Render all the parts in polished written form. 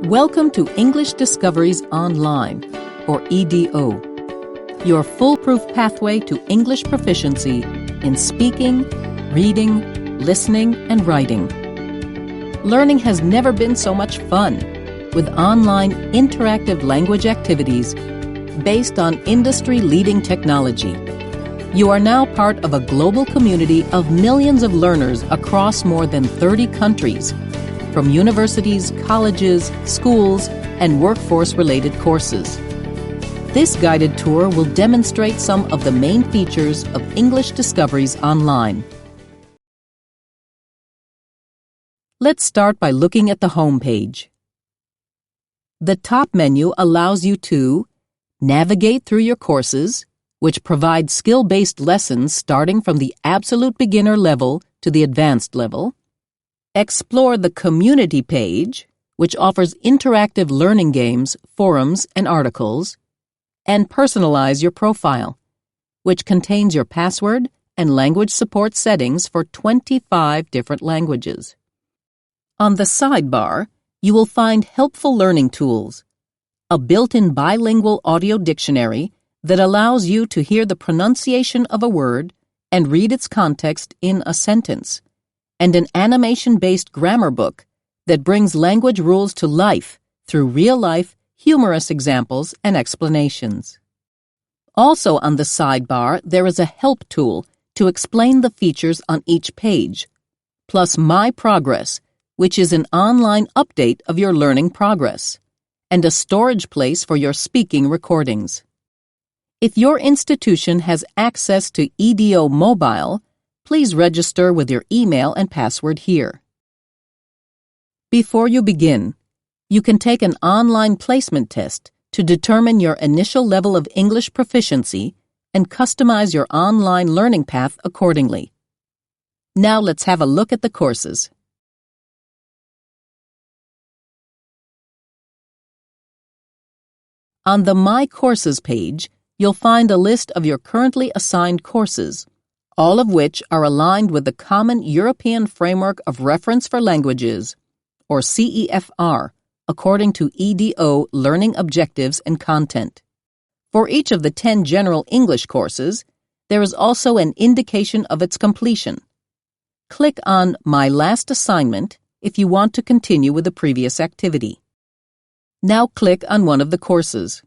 Welcome to English Discoveries Online, or EDO, your foolproof pathway to English proficiency in speaking, reading, listening, and writing. Learning has never been so much fun, with online interactive language activities based on industry-leading technology. You are now part of a global community of millions of learners across more than 30 countries, from universities, colleges, schools, and workforce-related courses. This guided tour will demonstrate some of the main features of English Discoveries Online. Let's start by looking at the home page. The top menu allows you to navigate through your courses, which provide skill-based lessons starting from the absolute beginner level to the advanced level. Explore the community page, which offers interactive learning games, forums, and articles. And personalize your profile, which contains your password and language support settings for 25 different languages. On the sidebar, you will find helpful learning tools, a built-in bilingual audio dictionary that allows you to hear the pronunciation of a word and read its context in a sentence, and an animation-based grammar book that brings language rules to life through real-life, humorous examples and explanations. Also on the sidebar, there is a help tool to explain the features on each page, plus My Progress, which is an online update of your learning progress, and a storage place for your speaking recordings. If your institution has access to EDO Mobile, please register with your email and password here. Before you begin, you can take an online placement test to determine your initial level of English proficiency and customize your online learning path accordingly. Now let's have a look at the courses. On the My Courses page, you'll find a list of your currently assigned courses, all of which are aligned with the Common European Framework of Reference for Languages, or CEFR, according to EDO learning objectives and content. For each of the 10 general English courses, there is also an indication of its completion. Click on My Last Assignment if you want to continue with the previous activity. Now click on one of the courses.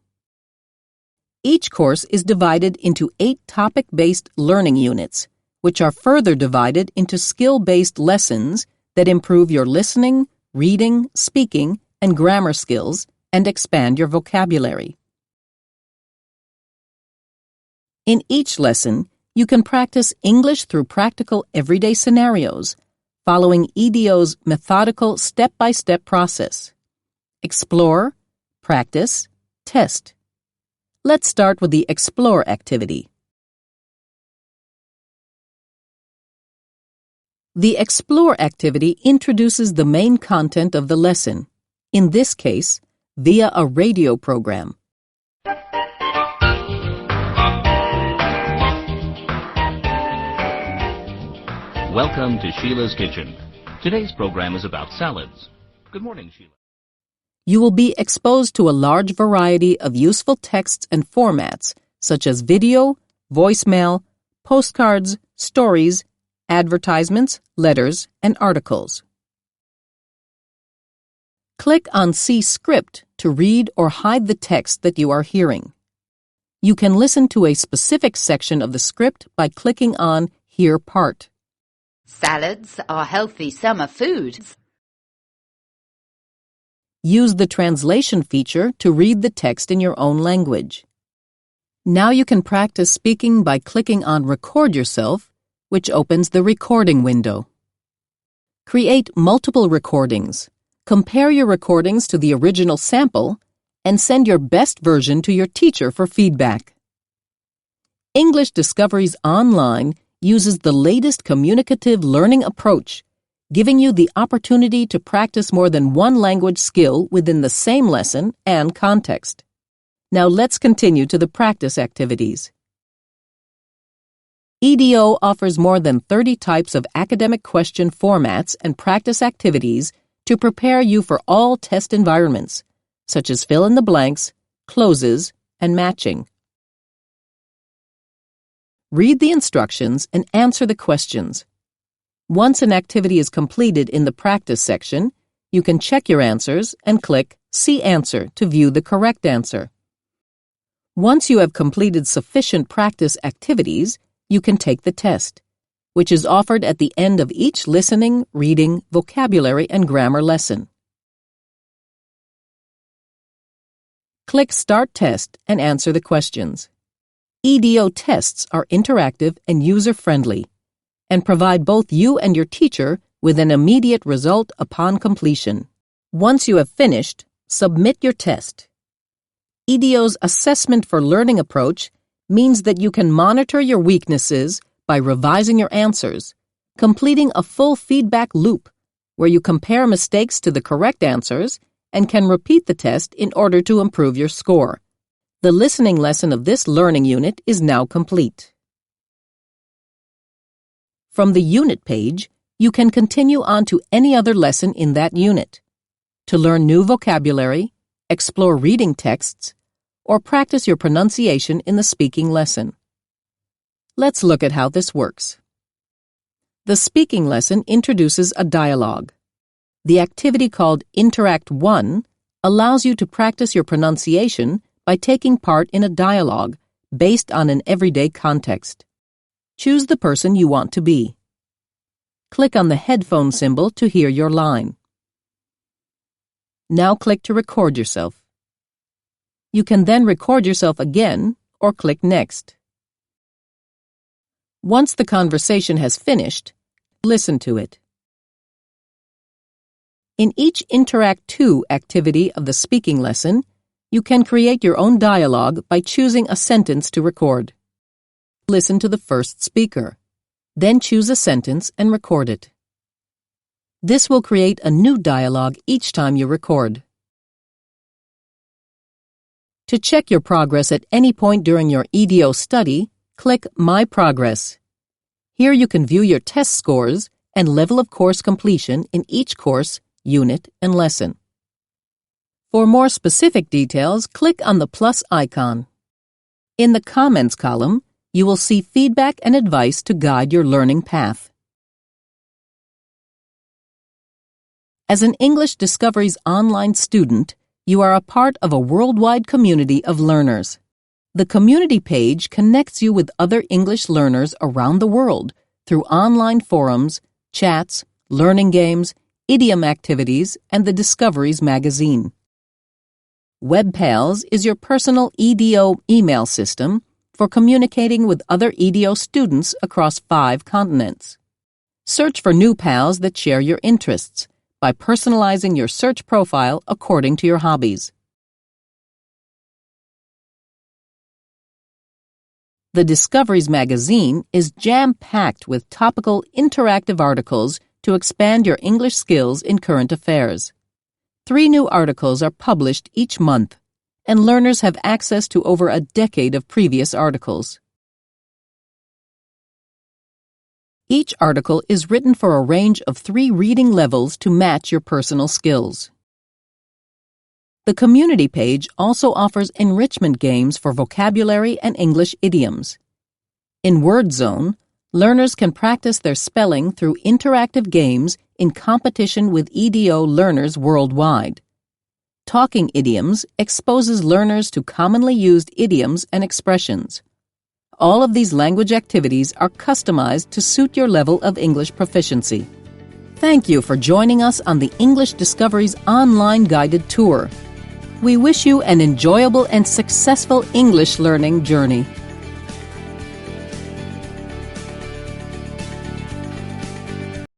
Each course is divided into 8 topic-based learning units, which are further divided into skill-based lessons that improve your listening, reading, speaking, and grammar skills and expand your vocabulary. In each lesson, you can practice English through practical everyday scenarios, following EDO's methodical step-by-step process. Explore, practice, test. Let's start with the Explore activity. The Explore activity introduces the main content of the lesson, in this case, via a radio program. Welcome to Sheila's Kitchen. Today's program is about salads. Good morning, Sheila. You will be exposed to a large variety of useful texts and formats, such as video, voicemail, postcards, stories, advertisements, letters, and articles. Click on See Script to read or hide the text that you are hearing. You can listen to a specific section of the script by clicking on Hear Part. Salads are healthy summer foods. Use the translation feature to read the text in your own language. Now you can practice speaking by clicking on Record Yourself, which opens the recording window. Create multiple recordings. Compare your recordings to the original sample and send your best version to your teacher for feedback. English Discoveries Online uses the latest communicative learning approach, giving you the opportunity to practice more than one language skill within the same lesson and context. Now let's continue to the practice activities. EDO offers more than 30 types of academic question formats and practice activities to prepare you for all test environments, such as fill in the blanks, closes, and matching. Read the instructions and answer the questions. Once an activity is completed in the practice section, you can check your answers and click See Answer to view the correct answer. Once you have completed sufficient practice activities, you can take the test, which is offered at the end of each listening, reading, vocabulary, and grammar lesson. Click Start Test and answer the questions. EDO tests are interactive and user-friendly and provide both you and your teacher with an immediate result upon completion. Once you have finished, submit your test. EDO's assessment for learning approach means that you can monitor your weaknesses by revising your answers, completing a full feedback loop where you compare mistakes to the correct answers and can repeat the test in order to improve your score. The listening lesson of this learning unit is now complete. From the unit page, you can continue on to any other lesson in that unit to learn new vocabulary, explore reading texts, or practice your pronunciation in the speaking lesson. Let's look at how this works. The speaking lesson introduces a dialogue. The activity called Interact 1 allows you to practice your pronunciation by taking part in a dialogue based on an everyday context. Choose the person you want to be. Click on the headphone symbol to hear your line. Now click to record yourself. You can then record yourself again or click Next. Once the conversation has finished, listen to it. In each Interact 2 activity of the speaking lesson, you can create your own dialogue by choosing a sentence to record. Listen to the first speaker, then choose a sentence and record it. This will create a new dialogue each time you record. To check your progress at any point during your EDO study, click My Progress. Here you can view your test scores and level of course completion in each course, unit, and lesson. For more specific details, click on the plus icon. In the Comments column, you will see feedback and advice to guide your learning path. As an English Discoveries online student, you are a part of a worldwide community of learners. The community page connects you with other English learners around the world through online forums, chats, learning games, idiom activities, and the Discoveries magazine. WebPals is your personal EDO email system for communicating with other EDO students across 5 continents. Search for new pals that share your interests by personalizing your search profile according to your hobbies. The Discoveries magazine is jam-packed with topical interactive articles to expand your English skills in current affairs. 3 new articles are published each month, and learners have access to over a decade of previous articles. Each article is written for a range of 3 reading levels to match your personal skills. The community page also offers enrichment games for vocabulary and English idioms. In Word Zone, learners can practice their spelling through interactive games in competition with EDO learners worldwide. Talking Idioms exposes learners to commonly used idioms and expressions. All of these language activities are customized to suit your level of English proficiency. Thank you for joining us on the English Discoveries online guided tour. We wish you an enjoyable and successful English learning journey.